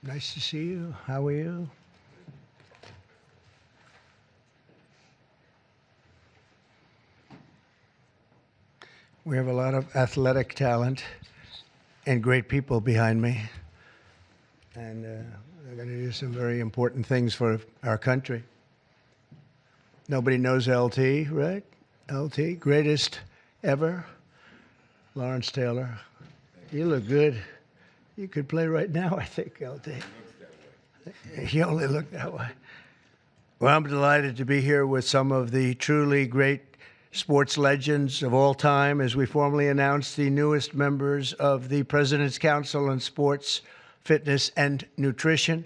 Nice to see you. How are you? We have a lot of athletic talent and great people behind me. And they're going to do some very important things for our country. Nobody knows LT, right? LT, greatest ever. Lawrence Taylor. You look good. You could play right now, I think, LT. You only look that way. Well, I'm delighted to be here with some of the truly great sports legends of all time as we formally announce the newest members of the President's Council on Sports, Fitness, and Nutrition.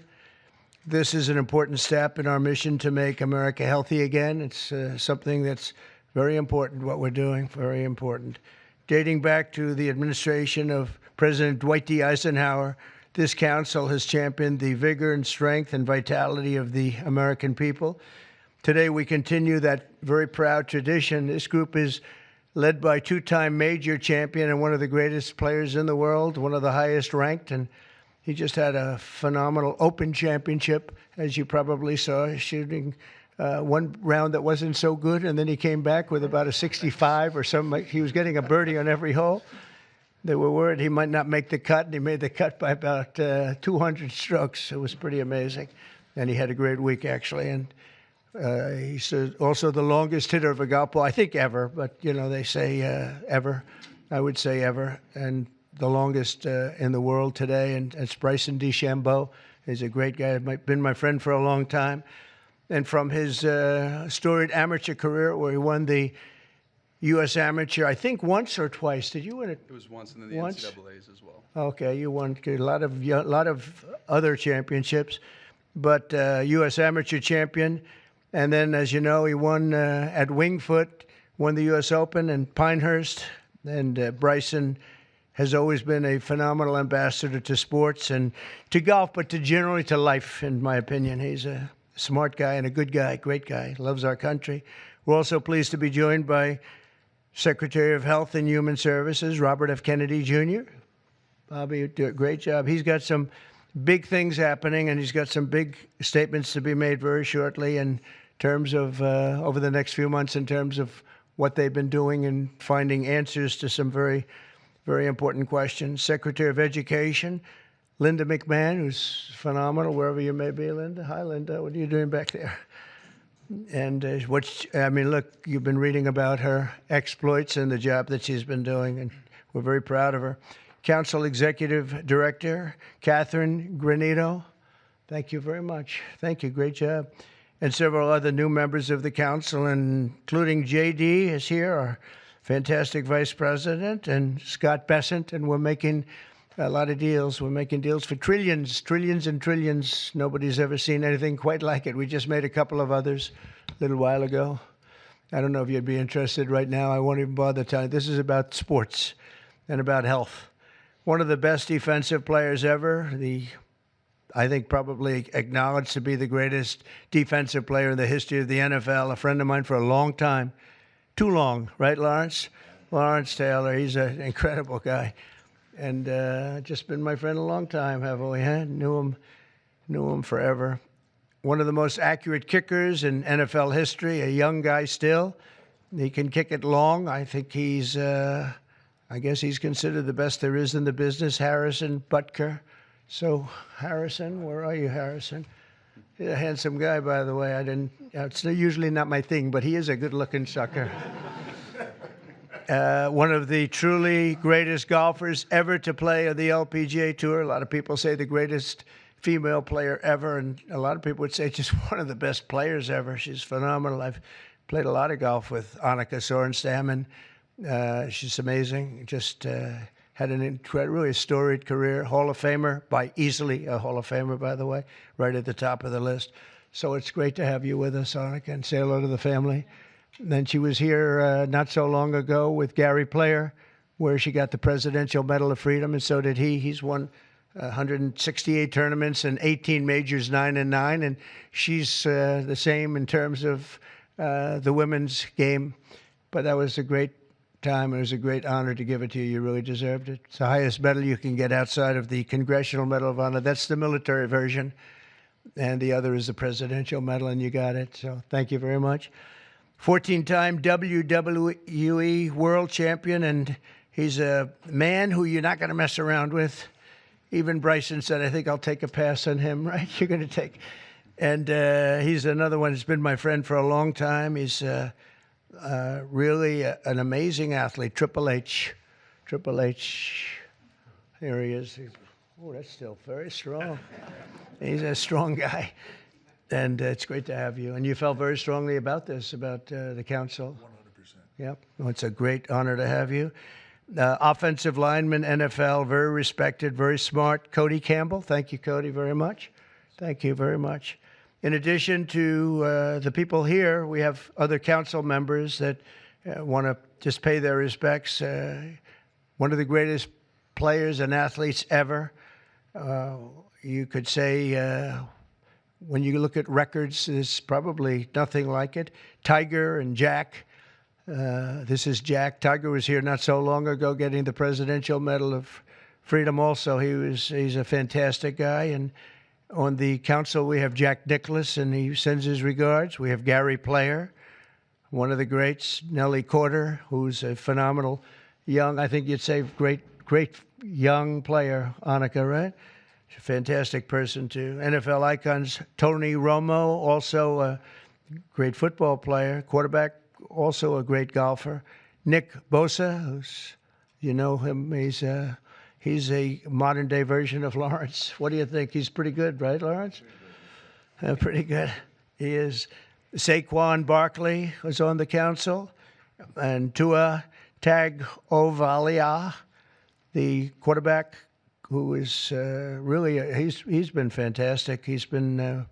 This is an important step in our mission to make America healthy again. It's something that's very important, what we're doing, very important. Dating back to the administration of President Dwight D. Eisenhower, this council has championed the vigor and strength and vitality of the American people. Today, we continue that very proud tradition. This group is led by two-time major champion and one of the greatest players in the world, one of the highest ranked, and he just had a phenomenal Open Championship, as you probably saw, shooting one round that wasn't so good, and then he came back with about a 65 or something. He was getting a birdie on every hole. They were worried he might not make the cut, and he made the cut by about 200 strokes. It was pretty amazing, and he had a great week, actually. And he's also the longest hitter of a golf ball, I think ever, but, you know, they say ever. I would say ever. And the longest in the world today, and it's Bryson DeChambeau. He's a great guy, been my friend for a long time. And from his storied amateur career, where he won the U.S. Amateur, I think once or twice. Did you win it? It was once, and then the NCAAs as well. Okay, you won a lot of other championships, but U.S. Amateur champion. And then, as you know, he won at Winged Foot, won the U.S. Open in Pinehurst. And Bryson has always been a phenomenal ambassador to sports and to golf, but generally to life, in my opinion. He's a smart guy and a good guy, great guy, loves our country. We're also pleased to be joined by Secretary of Health and Human Services, Robert F. Kennedy, Jr. Bobby, you do a great job. He's got some big things happening, and he's got some big statements to be made very shortly in terms of, over the next few months, in terms of what they've been doing and finding answers to some very, very important questions. Secretary of Education, Linda McMahon, who's phenomenal, wherever you may be, Linda. Hi, Linda. What are you doing back there? And look, you've been reading about her exploits and the job that she's been doing, and we're very proud of her. Council Executive Director, Catherine Granito. Thank you very much. Thank you. Great job. And several other new members of the council, including J.D. is here, our fantastic Vice President, and Scott Bessent, and we're making a lot of deals. We're making deals for trillions and trillions. Nobody's ever seen anything quite like it. We just made a couple of others a little while ago. I don't know if you'd be interested right now. I won't even bother telling you. This is about sports and about health. One of the best defensive players ever, I think probably acknowledged to be the greatest defensive player in the history of the NFL, a friend of mine for a long time. Too long, right, Lawrence? Lawrence Taylor, he's an incredible guy. And just been my friend a long time, haven't we? Huh? Knew him forever. One of the most accurate kickers in NFL history, a young guy still. He can kick it long. I think he's, I guess he's considered the best there is in the business, Harrison Butker. So, Harrison, where are you, Harrison? He's a handsome guy, by the way. It's usually not my thing, but he is a good-looking sucker. One of the truly greatest golfers ever to play on the LPGA Tour. A lot of people say the greatest female player ever, and a lot of people would say just one of the best players ever. She's phenomenal. I've played a lot of golf with Annika Sorenstam, and she's amazing. Just had an really storied career. Hall of Famer, easily a Hall of Famer, by the way, right at the top of the list. So it's great to have you with us, Annika, and say hello to the family. And then she was here not so long ago with Gary Player, where she got the Presidential Medal of Freedom, and so did he. He's won 168 tournaments and 18 majors, 9-9, and she's the same in terms of the women's game. But that was a great time. It was a great honor to give it to you. You really deserved it. It's the highest medal you can get outside of the Congressional Medal of Honor. That's the military version. And the other is the Presidential Medal, and you got it. So thank you very much. 14-time WWE World Champion, and he's a man who you're not going to mess around with. Even Bryson said, I think I'll take a pass on him, right? You're going to take. And he's another one who's been my friend for a long time. He's really an amazing athlete. Triple H. Here he is. Oh, that's still very strong. He's a strong guy. And it's great to have you. And you felt very strongly about this, about the council. 100%. Yep. Well, it's a great honor to have you. Offensive lineman, NFL, very respected, very smart. Cody Campbell. Thank you, Cody, very much. Thank you very much. In addition to the people here, we have other council members that want to just pay their respects. One of the greatest players and athletes ever. You could say, when you look at records, there's probably nothing like it. Tiger and Jack. This is Jack. Tiger was here not so long ago getting the Presidential Medal of Freedom also. He's a fantastic guy. And on the council, we have Jack Nicklaus, and he sends his regards. We have Gary Player, one of the greats. Nellie Corder, who's a phenomenal young, I think you'd say great young player. Annika, right? She's a fantastic person, too. NFL icons, Tony Romo, also a great football player. Quarterback, also a great golfer. Nick Bosa, who's, you know him, he's a modern-day version of Lawrence. What do you think? He's pretty good, right, Lawrence? Pretty good. He is. Saquon Barkley was on the council. And Tua Tagovailoa, the quarterback, who is really, he's been fantastic. He's been,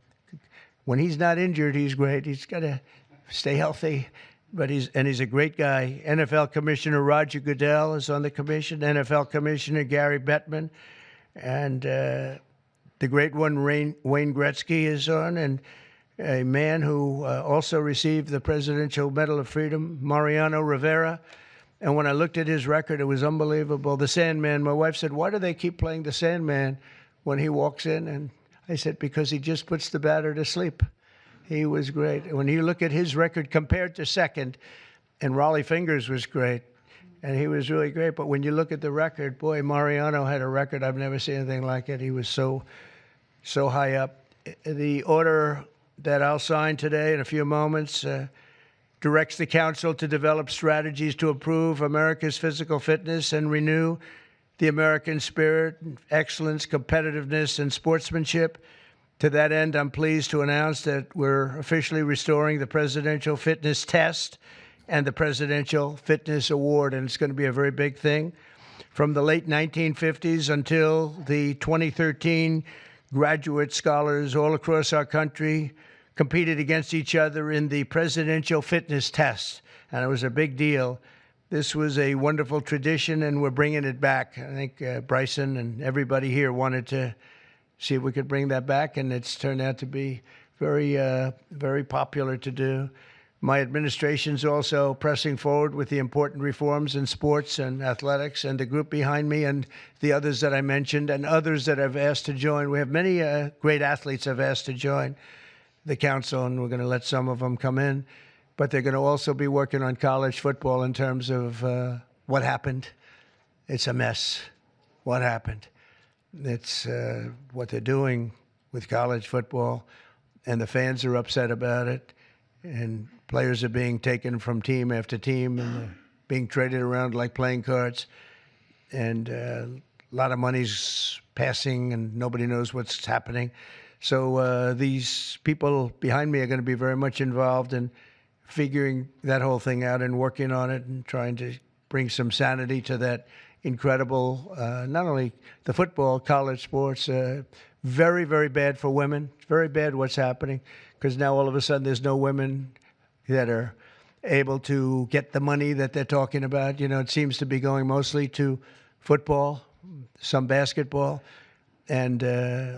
when he's not injured, he's great. He's got to stay healthy. But he's a great guy. NFL Commissioner Roger Goodell is on the commission. NFL Commissioner Gary Bettman. And the great one, Wayne Gretzky, is on. And a man who also received the Presidential Medal of Freedom, Mariano Rivera. And when I looked at his record, it was unbelievable. The Sandman, my wife said, why do they keep playing the Sandman when he walks in? And I said, because he just puts the batter to sleep. He was great. When you look at his record compared to second, and Raleigh Fingers was great, and he was really great. But when you look at the record, boy, Mariano had a record. I've never seen anything like it. He was so high up. The order that I'll sign today in a few moments directs the council to develop strategies to improve America's physical fitness and renew the American spirit, excellence, competitiveness, and sportsmanship. To that end, I'm pleased to announce that we're officially restoring the Presidential Fitness Test and the Presidential Fitness Award, and it's going to be a very big thing. From the late 1950s until the 2013, graduate scholars all across our country competed against each other in the Presidential Fitness Test, and it was a big deal. This was a wonderful tradition, and we're bringing it back. I think Bryson and everybody here wanted to see if we could bring that back, and it's turned out to be very popular to do. My administration's also pressing forward with the important reforms in sports and athletics, and the group behind me and the others that I mentioned and others that I've asked to join. We have many great athletes I've asked to join the council, and we're going to let some of them come in. But they're going to also be working on college football in terms of what happened. It's a mess. What happened? It's what they're doing with college football, and the fans are upset about it, and players are being taken from team after team and being traded around like playing cards, and a lot of money's passing, and nobody knows what's happening. So these people behind me are going to be very much involved in figuring that whole thing out and working on it and trying to bring some sanity to that incredible, not only the football, college sports, very, very bad for women. It's very bad what's happening, because now all of a sudden there's no women that are able to get the money that they're talking about. You know, it seems to be going mostly to football, some basketball, and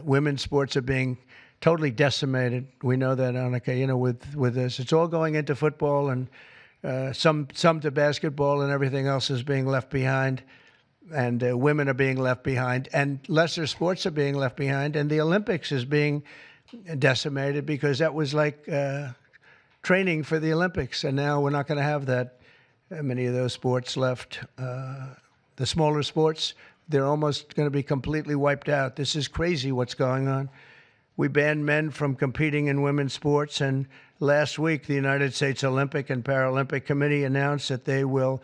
women's sports are being totally decimated. We know that, Annika, you know, with this. It's all going into football, and some to basketball, and everything else is being left behind. And women are being left behind, and lesser sports are being left behind, and the Olympics is being decimated because that was like training for the Olympics, and now we're not going to have that many of those sports left. The smaller sports, they're almost going to be completely wiped out. This is crazy what's going on. We banned men from competing in women's sports, and last week the United States Olympic and Paralympic Committee announced that they will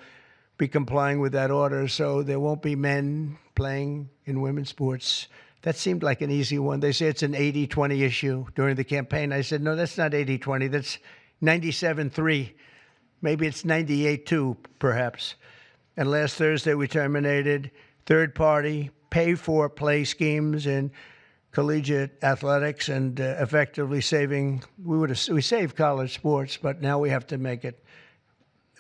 be complying with that order, so there won't be men playing in women's sports. That seemed like an easy one. They say it's an 80-20 issue during the campaign. I said, no, that's not 80-20. That's 97-3. Maybe it's 98-2, perhaps. And last Thursday, we terminated third-party pay-for-play schemes in collegiate athletics and effectively saving. We saved college sports, but now we have to make it.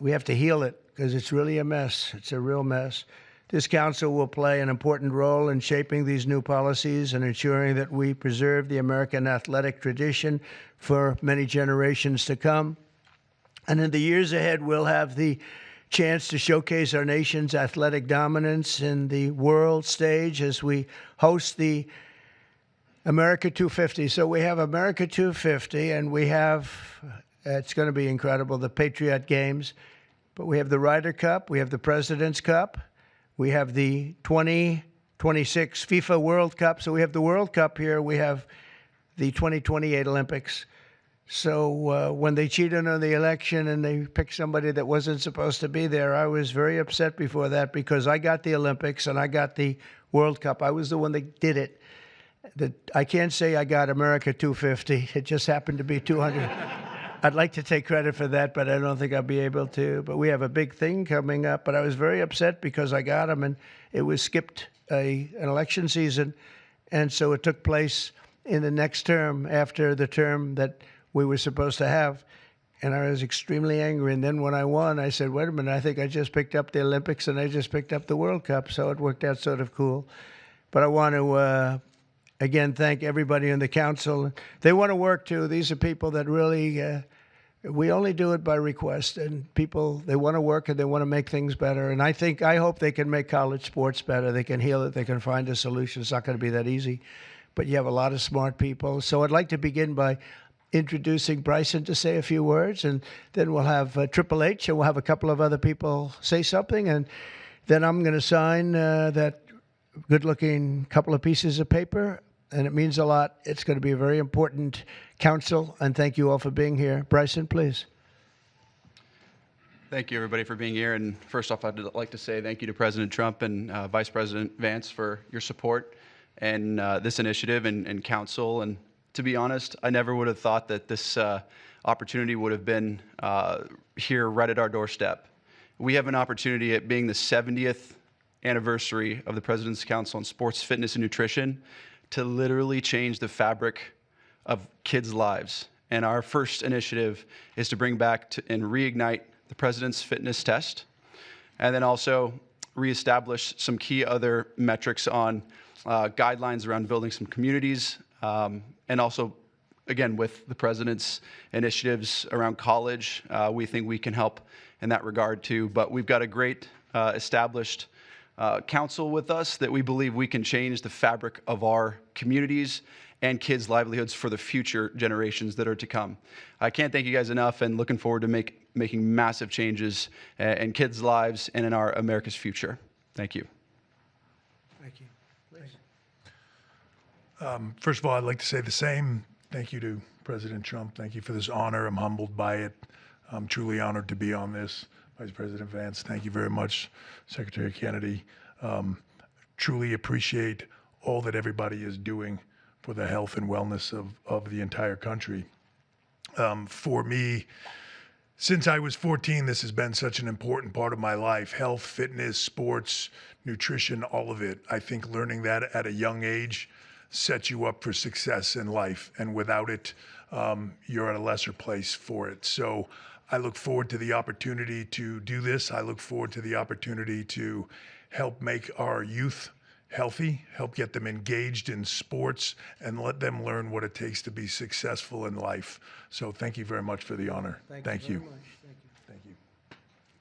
We have to heal it, because it's really a mess. It's a real mess. This council will play an important role in shaping these new policies and ensuring that we preserve the American athletic tradition for many generations to come. And in the years ahead, we'll have the chance to showcase our nation's athletic dominance in the world stage as we host the America 250. So we have America 250, and we have, it's going to be incredible, the Patriot Games. But we have the Ryder Cup, we have the President's Cup, we have the 2026 FIFA World Cup. So we have the World Cup here, we have the 2028 Olympics. So when they cheated on the election and they picked somebody that wasn't supposed to be there, I was very upset before that, because I got the Olympics and I got the World Cup. I was the one that did it. I can't say I got America 250. It just happened to be 200. I'd like to take credit for that, but I don't think I'll be able to. But we have a big thing coming up. But I was very upset because I got them, and it was skipped an election season. And so it took place in the next term, after the term that we were supposed to have. And I was extremely angry. And then when I won, I said, wait a minute, I think I just picked up the Olympics and I just picked up the World Cup. So it worked out sort of cool. But I want to again, thank everybody in the council. They want to work, too. These are people that really, we only do it by request. And people, they want to work and they want to make things better. And I hope they can make college sports better. They can heal it. They can find a solution. It's not going to be that easy. But you have a lot of smart people. So I'd like to begin by introducing Bryson to say a few words. And then we'll have Triple H, and we'll have a couple of other people say something. And then I'm going to sign that good-looking couple of pieces of paper. And it means a lot. It's going to be a very important council, and thank you all for being here. Bryson, please. Thank you, everybody, for being here. And first off, I'd like to say thank you to President Trump and Vice President Vance for your support and this initiative and council. And to be honest, I never would have thought that this opportunity would have been here right at our doorstep. We have an opportunity at being the 70th anniversary of the President's Council on Sports, Fitness, and Nutrition to literally change the fabric of kids' lives. And our first initiative is to bring back and reignite the President's Fitness Test, and then also reestablish some key other metrics on guidelines around building some communities, and also, again, with the President's initiatives around college, we think we can help in that regard too. But we've got a great established council with us that we believe we can change the fabric of our communities and kids' livelihoods for the future generations that are to come. I can't thank you guys enough, and looking forward to making massive changes in kids' lives and in our America's future. Thank you. Thank you. First of all, I'd like to say the same. Thank you to President Trump. Thank you for this honor. I'm humbled by it. I'm truly honored to be on this. Vice President Vance, thank you very much. Secretary Kennedy, truly appreciate all that everybody is doing for the health and wellness of the entire country. For me, since I was 14, this has been such an important part of my life. Health, fitness, sports, nutrition, all of it. I think learning that at a young age sets you up for success in life. And without it, you're at a lesser place for it. So I look forward to the opportunity to do this. I look forward to the opportunity to help make our youth healthy, help get them engaged in sports, and let them learn what it takes to be successful in life. So thank you very much for the honor. Thank you. Very much. Thank you. Thank you.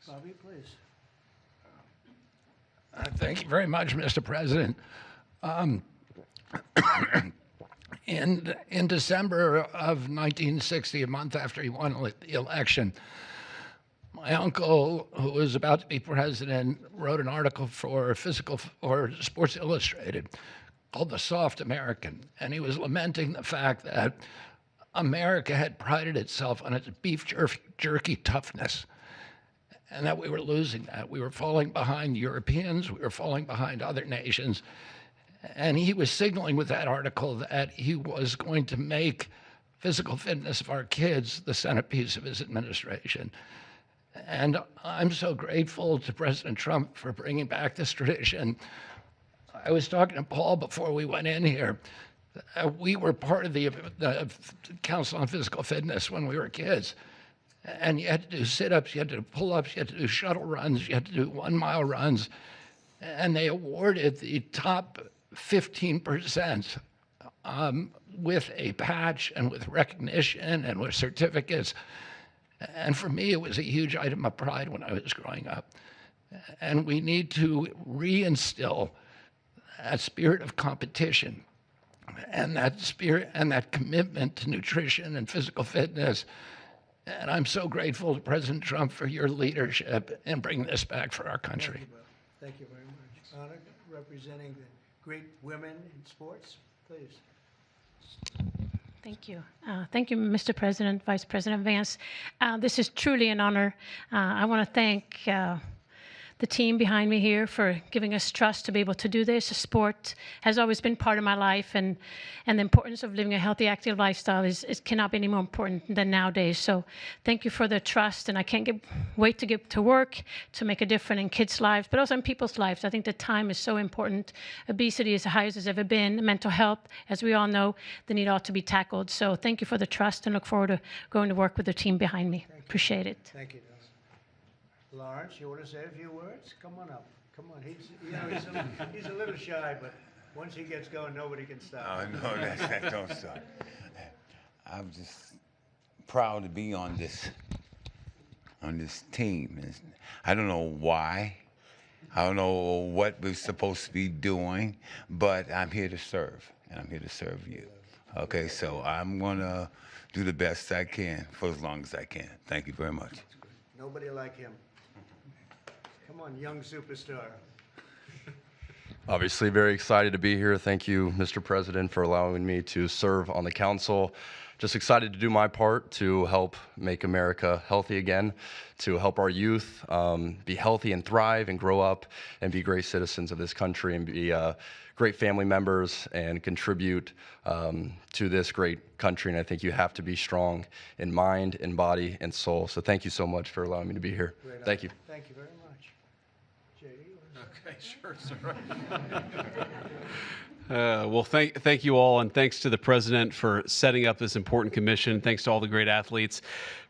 Bobby, please. Thank you very much, Mr. President. In December of 1960, a month after he won the election, my uncle, who was about to be president, wrote an article for Sports Illustrated called "The Soft American," and he was lamenting the fact that America had prided itself on its beef jerky toughness, and that we were losing that. We were falling behind Europeans. We were falling behind other nations. And he was signaling with that article that he was going to make physical fitness of our kids the centerpiece of his administration. And I'm so grateful to President Trump for bringing back this tradition. I was talking to Paul before we went in here. We were part of the Council on Physical Fitness when we were kids. And you had to do sit-ups, you had to do pull-ups, you had to do shuttle runs, you had to do 1-mile runs. And they awarded the top 15% with a patch and with recognition and with certificates. And for me, it was a huge item of pride when I was growing up. And we need to reinstill that spirit of competition and that spirit and that commitment to nutrition and physical fitness. And I'm so grateful to President Trump for your leadership in bringing this back for our country. Thank you very much. Anna, representing the great women in sports, please. Thank you. Thank you, Mr. President, Vice President Vance. This is truly an honor. I want to thank the team behind me here for giving us trust to be able to do this. Sport has always been part of my life, and the importance of living a healthy, active lifestyle cannot be any more important than nowadays. So thank you for the trust, and I can't wait to get to work to make a difference in kids' lives, but also in people's lives. I think the time is so important. Obesity is the highest it's ever been. Mental health, as we all know, the need ought to be tackled. So thank you for the trust, and look forward to going to work with the team behind me. Appreciate it. Thank you, Donna. Lawrence, you want to say a few words? Come on up. Come on. He's a little shy, but once he gets going, nobody can stop. Oh, no, that don't stop. I'm just proud to be on this team. I don't know why. I don't know what we're supposed to be doing, but I'm here to serve, and I'm here to serve you. Okay, so I'm going to do the best I can for as long as I can. Thank you very much. Nobody like him. Come on, young superstar. Obviously very excited to be here. Thank you, Mr. President, for allowing me to serve on the council. Just excited to do my part to help make America healthy again, to help our youth be healthy and thrive and grow up and be great citizens of this country and be great family members and contribute to this great country. And I think you have to be strong in mind, in body, and soul. So thank you so much for allowing me to be here. Thank you. Thank you very much. Okay, sure, sir. Well, thank you all, and thanks to the president for setting up this important commission. Thanks to all the great athletes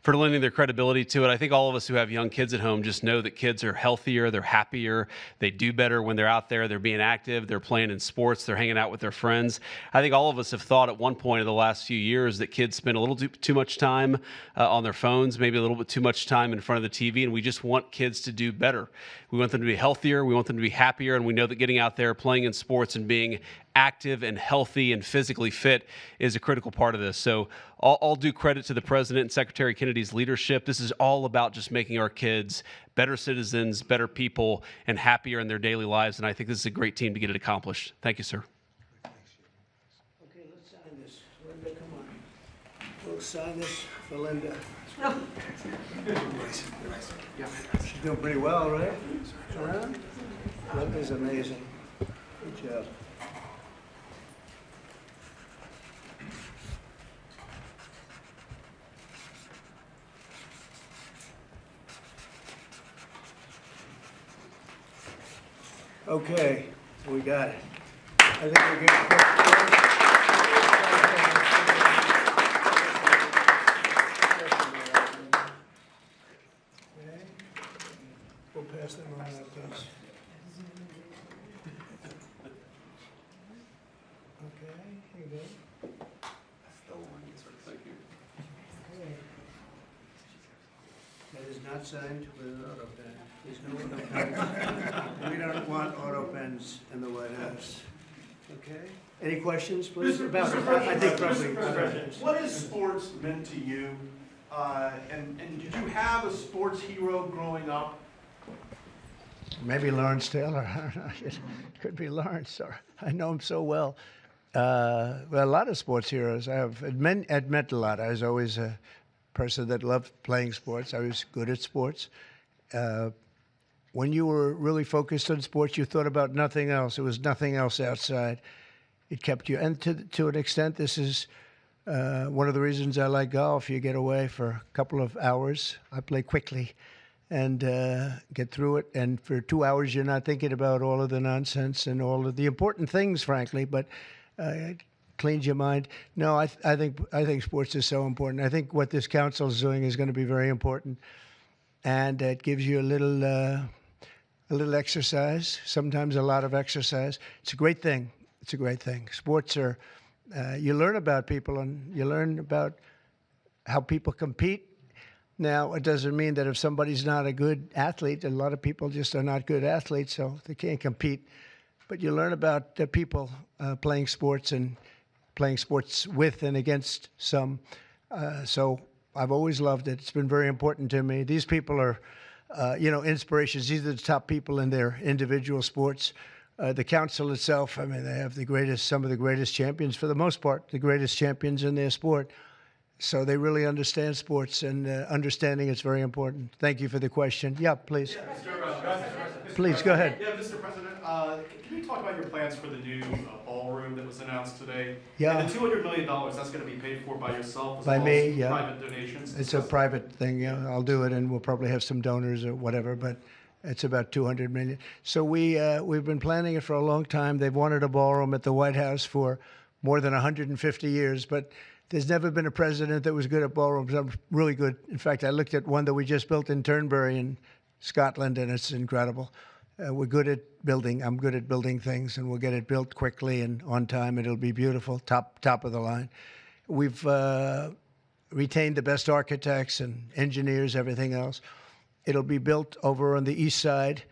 for lending their credibility to it. I think all of us who have young kids at home just know that kids are healthier, they're happier, they do better when they're out there, they're being active, they're playing in sports, they're hanging out with their friends. I think all of us have thought at one point in the last few years that kids spend a little too much time on their phones, maybe a little bit too much time in front of the TV, and we just want kids to do better. We want them to be healthier, we want them to be happier, and we know that getting out there, playing in sports, and being active and healthy and physically fit is a critical part of this. So all due credit to the President and Secretary Kennedy's leadership. This is all about just making our kids better citizens, better people, and happier in their daily lives. And I think this is a great team to get it accomplished. Thank you, sir. Okay, let's sign this. Linda, come on. We'll sign this for Linda. She's doing pretty well, right? Linda's amazing. Good job. Okay, we got it. I think we're good. Okay. We'll pass them around, please. Okay, here you go. Thank you. Okay. That is Not signed with an auto pen. There's no auto pen. We don't want auto pens in the White House. Okay? Any questions, please? About it? I think probably. Mr. President, what has sports meant to you? And did you have a sports hero growing up? Maybe Lawrence Taylor. I don't know. It could be Lawrence. Or I know him so well. Well, a lot of sports heroes. It meant a lot. I was always a person that loved playing sports. I was good at sports. When you were really focused on sports, you thought about nothing else. There was nothing else outside. It kept you. And to an extent, this is one of the reasons I like golf. You get away for a couple of hours. I play quickly and get through it. And for 2 hours, you're not thinking about all of the nonsense and all of the important things, frankly, but it cleans your mind. No, I think sports is so important. I think what this council is doing is going to be very important. And it gives you a little exercise, sometimes a lot of exercise. It's a great thing. It's a great thing. Sports are, you learn about people and you learn about how people compete. Now, it doesn't mean that if somebody's not a good athlete, a lot of people just are not good athletes, so they can't compete. But you learn about people playing sports and playing sports with and against some. So I've always loved it. It's been very important to me. These people are, inspirations. These are the top people in their individual sports. The council itself, I mean, they have some of the greatest champions, for the most part, the greatest champions in their sport. So they really understand sports, and understanding it's very important. Thank you for the question. Yeah, please. Please, go ahead. Yeah, Mr. President, can you talk about your plans for the new ballroom that was announced today? Yeah. And the $200 million, that's going to be paid for by yourself as By well me, as yeah. private donations? It's a private thing, yeah. I'll do it, and we'll probably have some donors or whatever, but it's about $200 million. So we've been planning it for a long time. They've wanted a ballroom at the White House for more than 150 years, but there's never been a president that was good at ballrooms. I'm really good. In fact, I looked at one that we just built in Turnberry in Scotland, and it's incredible. We're good at building. I'm good at building things, and we'll get it built quickly and on time. It'll be beautiful, top of the line. We've retained the best architects and engineers, everything else. It'll be built over on the east side,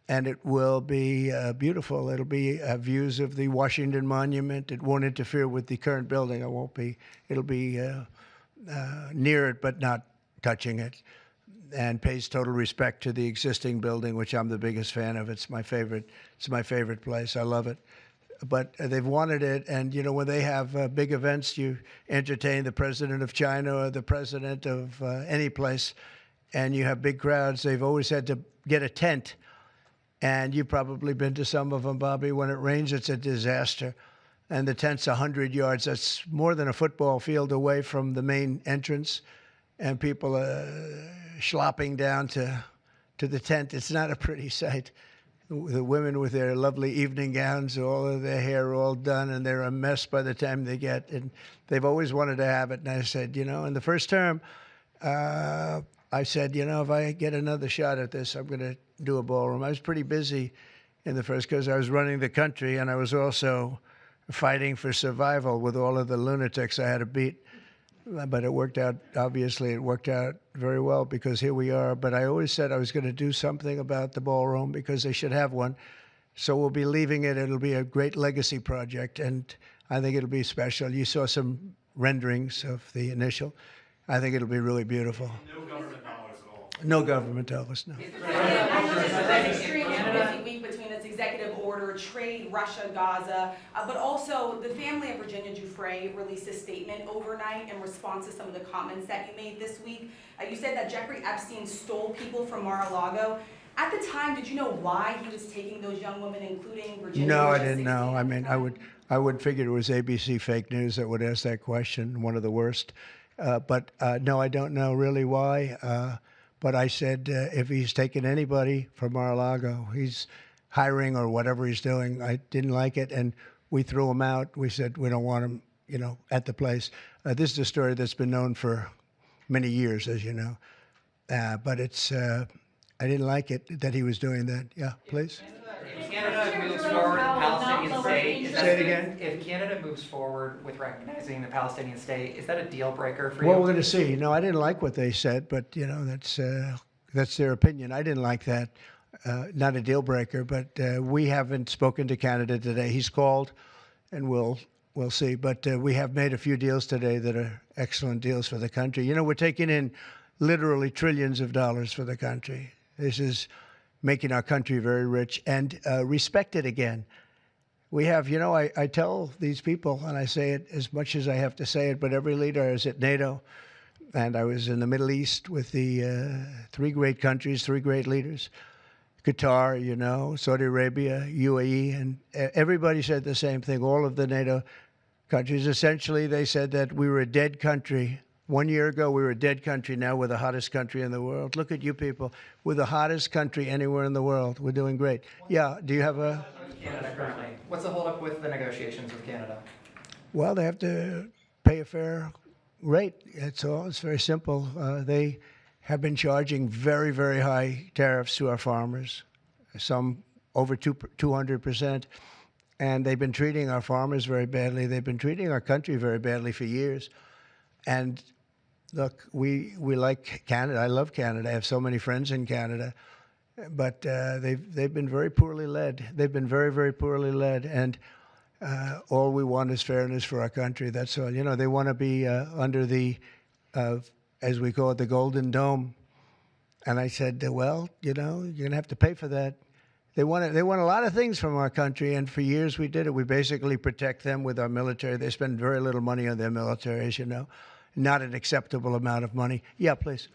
and it will be beautiful. It'll be views of the Washington Monument. It won't interfere with the current building. It'll be near it, but not touching it, and pays total respect to the existing building, which I'm the biggest fan of. It's my favorite place. I love it. But they've wanted it, and when they have big events, you entertain the president of China or the president of any place, and you have big crowds. They've always had to get a tent. And you've probably been to some of them, Bobby. When it rains, it's a disaster. And the tent's 100 yards. That's more than a football field away from the main entrance. And people are schlopping down to the tent. It's not a pretty sight. The women with their lovely evening gowns, all of their hair all done, and they're a mess by the time they get. And they've always wanted to have it. And I said, in the first term, I said, if I get another shot at this, I'm going to do a ballroom. I was pretty busy in the first because I was running the country, and I was also fighting for survival with all of the lunatics I had to beat. But it worked out, obviously, it worked out very well because here we are. But I always said I was going to do something about the ballroom because they should have one. So we'll be leaving it. It'll be a great legacy project, and I think it'll be special. You saw some renderings of the initial. I think it'll be really beautiful. No government dollars at all. No government dollars, no. Canada week between its executive order, trade, Russia, Gaza, but also the family of Virginia Giuffre released a statement overnight in response to some of the comments that you made this week. You said that Jeffrey Epstein stole people from Mar-a-Lago. At the time, did you know why he was taking those young women, including Virginia? No, I didn't know. I mean, I would figure it was ABC fake news that would ask that question, one of the worst. But no, I don't know really why. But I said, if he's taking anybody from Mar-a-Lago, he's hiring or whatever he's doing. I didn't like it, and we threw him out. We said we don't want him, at the place. This is a story that's been known for many years, as you know. But it's, I didn't like it that he was doing that. Yeah, please. If Canada moves forward with Palestinian state, Say it again. If Canada moves forward with recognizing the Palestinian state, is that a deal breaker for you? Well, we're going to see. No, I didn't like what they said, but that's That's their opinion. I didn't like that. Not a deal breaker, but we haven't spoken to Canada today. He's called, and we'll see. But we have made a few deals today that are excellent deals for the country. You know, we're taking in literally trillions of dollars for the country. This is making our country very rich and respected again. We have, you know, I tell these people, and I say it as much as I have to say it, but every leader is at NATO, and I was in the Middle East with the three great countries, three great leaders, Qatar, you know, Saudi Arabia, UAE, and everybody said the same thing. All of the NATO countries, essentially, they said that we were a dead country. 1 year ago, we were a dead country. Now we're the hottest country in the world. Look at you people. We're the hottest country anywhere in the world. We're doing great. Yeah, do you have a... Canada currently. What's the holdup with the negotiations with Canada? Well, they have to pay a fair rate. That's all. It's very simple. They have been charging very, very high tariffs to our farmers, some over 200%. And they've been treating our farmers very badly. They've been treating our country very badly for years. And look, we like Canada. I love Canada. I have so many friends in Canada. But they've been very poorly led. They've been very, very poorly led. And all we want is fairness for our country. That's all. You know, they want to be under the, as we call it, the Golden Dome. And I said, well, you know, you're going to have to pay for that. They want a lot of things from our country, and for years we did it. We basically protect them with our military. They spend very little money on their military, as you know. Not an acceptable amount of money. Yeah, please.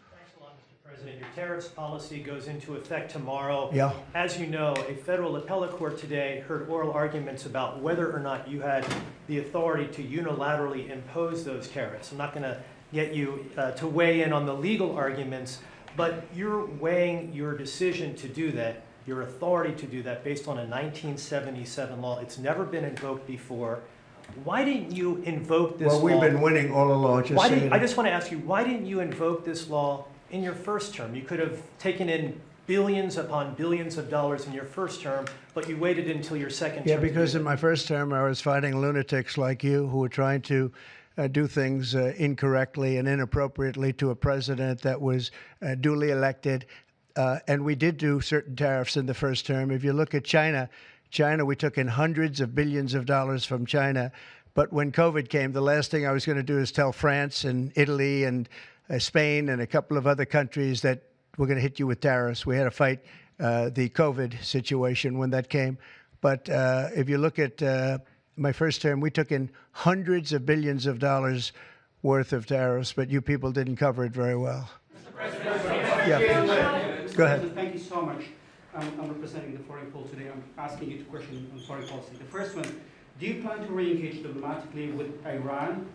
President, your tariffs policy goes into effect tomorrow. Yeah. As you know, a federal appellate court today heard oral arguments about whether or not you had the authority to unilaterally impose those tariffs. I'm not going to get you to weigh in on the legal arguments, but you're weighing your decision to do that, your authority to do that, based on a 1977 law. It's never been invoked before. Why didn't you invoke this law? Well, we've been winning all along. I just want to ask you, why didn't you invoke this law in your first term? You could have taken in billions upon billions of dollars in your first term, but you waited until your second term. Yeah, because in my first term, I was fighting lunatics like you who were trying to do things incorrectly and inappropriately to a president that was duly elected. And we did do certain tariffs in the first term. If you look at China, we took in hundreds of billions of dollars from China. But when COVID came, the last thing I was going to do is tell France and Italy and Spain and a couple of other countries that we're going to hit you with tariffs. We had to fight the COVID situation when that came. But if you look at my first term, we took in hundreds of billions of dollars worth of tariffs, but you people didn't cover it very well. Yeah, Mr. go ahead. President, thank you so much. I'm representing the foreign poll today. I'm asking you two questions on foreign policy. The first one, do you plan to re-engage diplomatically with Iran,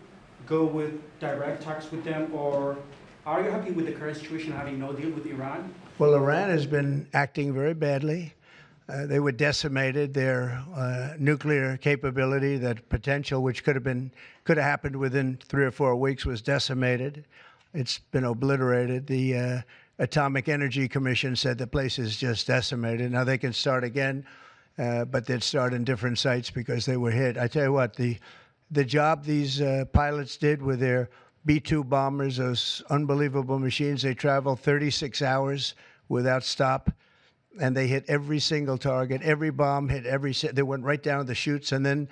go with direct talks with them, or are you happy with the current situation, having no deal with Iran? Well, Iran has been acting very badly. They were decimated. Their nuclear capability, that potential, which could have happened within 3 or 4 weeks, was decimated. It's been obliterated. The Atomic Energy Commission said the place is just decimated. Now they can start again, but they'd start in different sites because they were hit. I tell you what, the job these pilots did with their B-2 bombers, those unbelievable machines, they traveled 36 hours without stop, and they hit every single target. Every bomb hit they went right down the chutes. And then,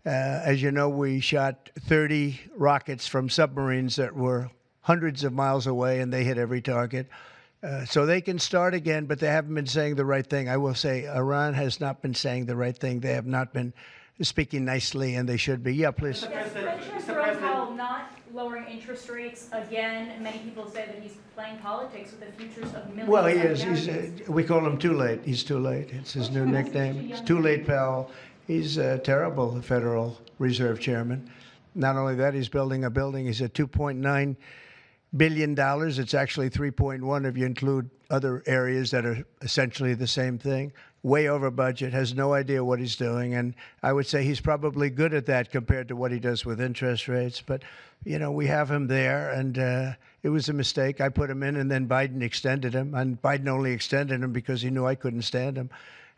as you know, we shot 30 rockets from submarines that were hundreds of miles away, and they hit every target. So they can start again, but they haven't been saying the right thing. I will say Iran has not been saying the right thing. They have not been speaking nicely, and they should be. Yeah, please. President Powell not lowering interest rates again. Many people say that he's playing politics with the futures of millions. Well, he is. We call him Too Late. He's Too Late. It's his new nickname. He's Too Late Powell. He's a terrible Federal Reserve Chairman. Not only that, he's building a building. He's at $2.9 billion. It's actually 3.1 if you include other areas that are essentially the same thing. Way over budget, has no idea what he's doing. And I would say he's probably good at that compared to what he does with interest rates. But, you know, we have him there, and it was a mistake. I put him in, and then Biden extended him. And Biden only extended him because he knew I couldn't stand him.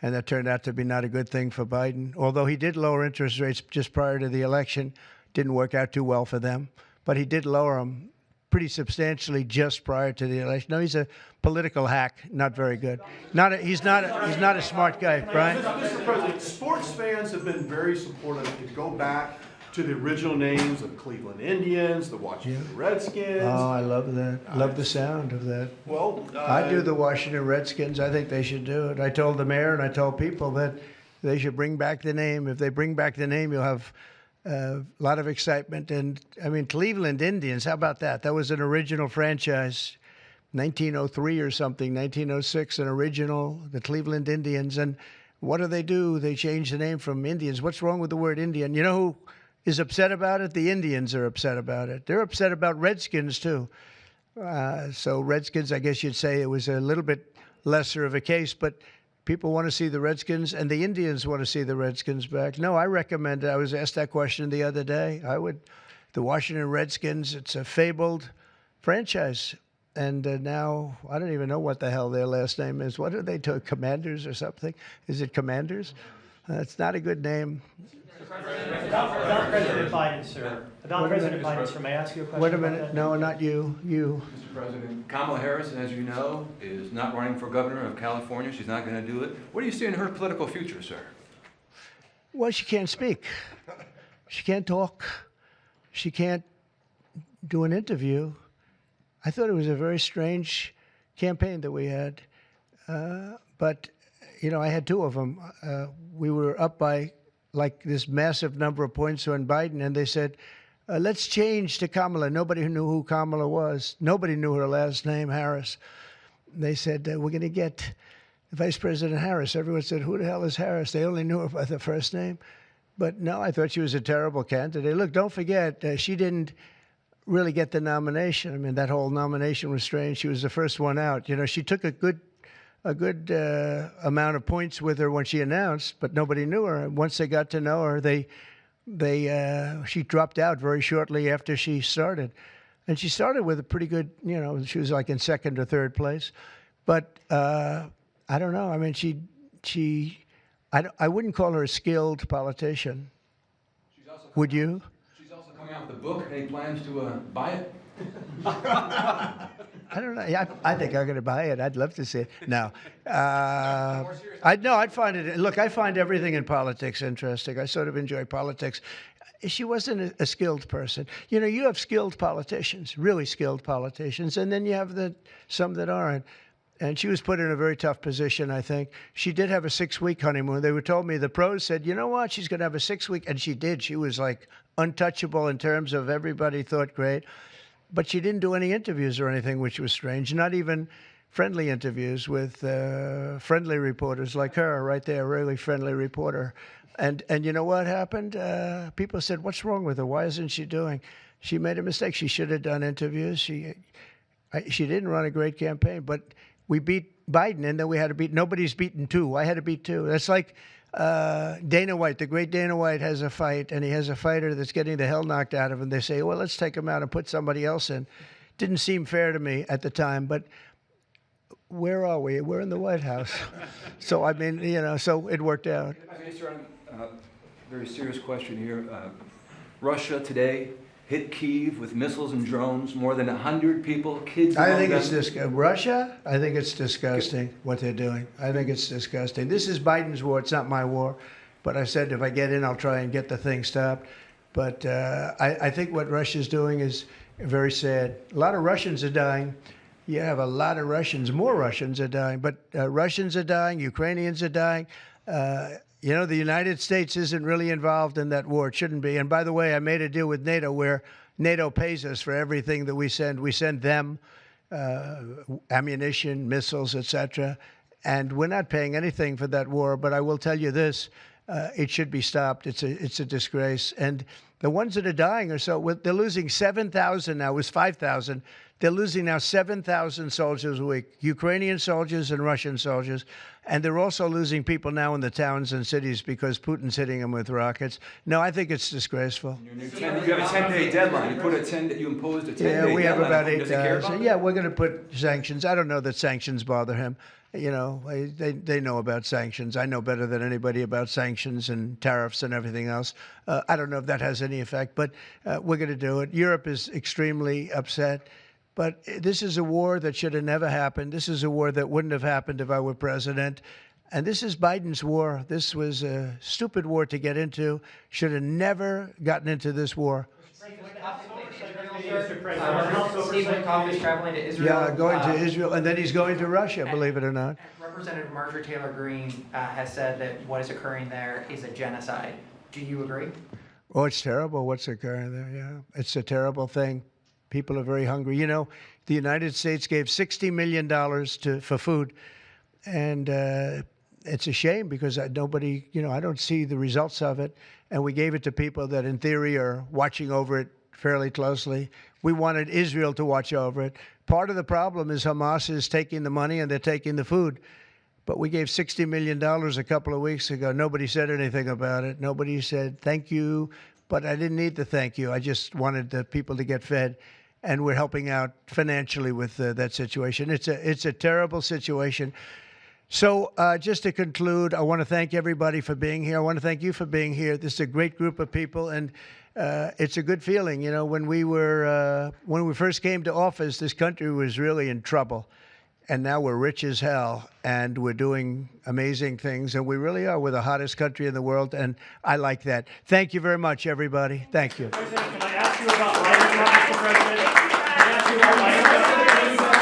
And that turned out to be not a good thing for Biden. Although he did lower interest rates just prior to the election, didn't work out too well for them. But he did lower them pretty substantially just prior to the election. No, he's a political hack, not very good. He's not a smart guy, Brian. Mr. President, sports fans have been very supportive to go back to the original names of Cleveland Indians, the Washington Redskins. Oh, I love that. Love the sound of that. Well, I do the Washington Redskins. I think they should do it. I told the mayor and I told people that they should bring back the name. If they bring back the name, you'll have a lot of excitement. And I mean, Cleveland Indians, how about that? That was an original franchise, 1903 or something, 1906, an original, the Cleveland Indians. And what do? They changed the name from Indians. What's wrong with the word Indian? You know who is upset about it? The Indians are upset about it. They're upset about Redskins, too. So Redskins, I guess you'd say it was a little bit lesser of a case, but people want to see the Redskins, and the Indians want to see the Redskins back. No, I recommend it. I was asked that question the other day. The Washington Redskins, it's a fabled franchise. And now, I don't even know what the hell their last name is. What are they to Commanders or something? Is it Commanders? It's not a good name. About President Biden, sir. About President Biden, sir. May I ask you a question? Wait a minute. No, not you. You. Mr. President, Kamala Harris, as you know, is not running for governor of California. She's not going to do it. What do you see in her political future, sir? Well, she can't speak. She can't talk. She can't do an interview. I thought it was a very strange campaign that we had. But, you know, I had two of them. We were up by like this massive number of points on Biden, and they said, let's change to Kamala. Nobody knew who Kamala was. Nobody knew her last name, Harris. They said, we're going to get Vice President Harris. Everyone said, who the hell is Harris? They only knew her by the first name. But no, I thought she was a terrible candidate. Look, don't forget, she didn't really get the nomination. I mean, that whole nomination was strange. She was the first one out. You know, she took a good amount of points with her when she announced, but nobody knew her. And once they got to know her, she dropped out very shortly after she started. And she started with a pretty good, you know, she was like in second or third place. But I don't know. I mean, I wouldn't call her a skilled politician. Would you? She's also coming out with a book. Any plans to buy it? I don't know. I think I'm going to buy it. I'd love to see it. No. I'd find it. Look, I find everything in politics interesting. I sort of enjoy politics. She wasn't a skilled person. You know, you have skilled politicians, really skilled politicians, and then you have some that aren't. And she was put in a very tough position, I think. She did have a 6-week honeymoon. They were told me, the pros said, you know what, she's going to have a 6-week. And she did. She was like untouchable in terms of everybody thought great. But she didn't do any interviews or anything, which was strange. Not even friendly interviews with friendly reporters like her right there, a really friendly reporter. And you know what happened? People said, what's wrong with her? Why isn't she doing? She made a mistake. She should have done interviews. She didn't run a great campaign, but we beat Biden, and then we had to beat, nobody's beaten two. I had to beat two. That's like Dana White, the great Dana White has a fight, and he has a fighter that's getting the hell knocked out of him. They say, well, let's take him out and put somebody else in. Didn't seem fair to me at the time, but where are we? We're in the White House. So, I mean, you know, so it worked out. Very serious question here. Russia today hit Kyiv with missiles and drones, more than 100 people, kids. I think it's disgusting. Russia, I think it's disgusting what they're doing. I think it's disgusting. This is Biden's war. It's not my war. But I said if I get in, I'll try and get the thing stopped. But I think what Russia's doing is very sad. A lot of Russians are dying. You have a lot of Russians. More Russians are dying. But Russians are dying. Ukrainians are dying. You know, the United States isn't really involved in that war. It shouldn't be. And by the way, I made a deal with NATO where NATO pays us for everything that we send. We send them ammunition, missiles, etc. And we're not paying anything for that war. But I will tell you this, it should be stopped. It's a disgrace. And the ones that are dying are they're losing 7,000 now. It was 5,000. They're losing now 7,000 soldiers a week, Ukrainian soldiers and Russian soldiers. And they're also losing people now in the towns and cities because Putin's hitting them with rockets. No, I think it's disgraceful. You have a 10-day deadline. You imposed a 10-day deadline. Yeah, we have about 8,000. Yeah, we're going to put sanctions. I don't know that sanctions bother him. You know, they know about sanctions. I know better than anybody about sanctions and tariffs and everything else. I don't know if that has any effect, but we're going to do it. Europe is extremely upset. But this is a war that should have never happened. This is a war that wouldn't have happened if I were president. And this is Biden's war. This was a stupid war to get into. Should have never gotten into this war. Steve Witkoff is traveling to Israel. Yeah, going to Israel, and then he's going to Russia, believe it or not. Representative Marjorie Taylor Greene has said that what is occurring there is a genocide. Do you agree? Oh, it's terrible what's occurring there, yeah. It's a terrible thing. People are very hungry. You know, the United States gave $60 million for food, and it's a shame because nobody, you know, I don't see the results of it, and we gave it to people that in theory are watching over it fairly closely. We wanted Israel to watch over it. Part of the problem is Hamas is taking the money and they're taking the food. But we gave $60 million a couple of weeks ago. Nobody said anything about it. Nobody said thank you, but I didn't need the thank you. I just wanted the people to get fed, and we're helping out financially with that situation. It's a terrible situation. So just to conclude, I want to thank everybody for being here. I want to thank you for being here. This is a great group of people, and it's a good feeling. You know, when we first came to office, this country was really in trouble, and now we're rich as hell, and we're doing amazing things, and we really are. We're the hottest country in the world, and I like that. Thank you very much, everybody. Thank you. President, can I ask you about lighting, Mr. President? Can I ask you about lighting?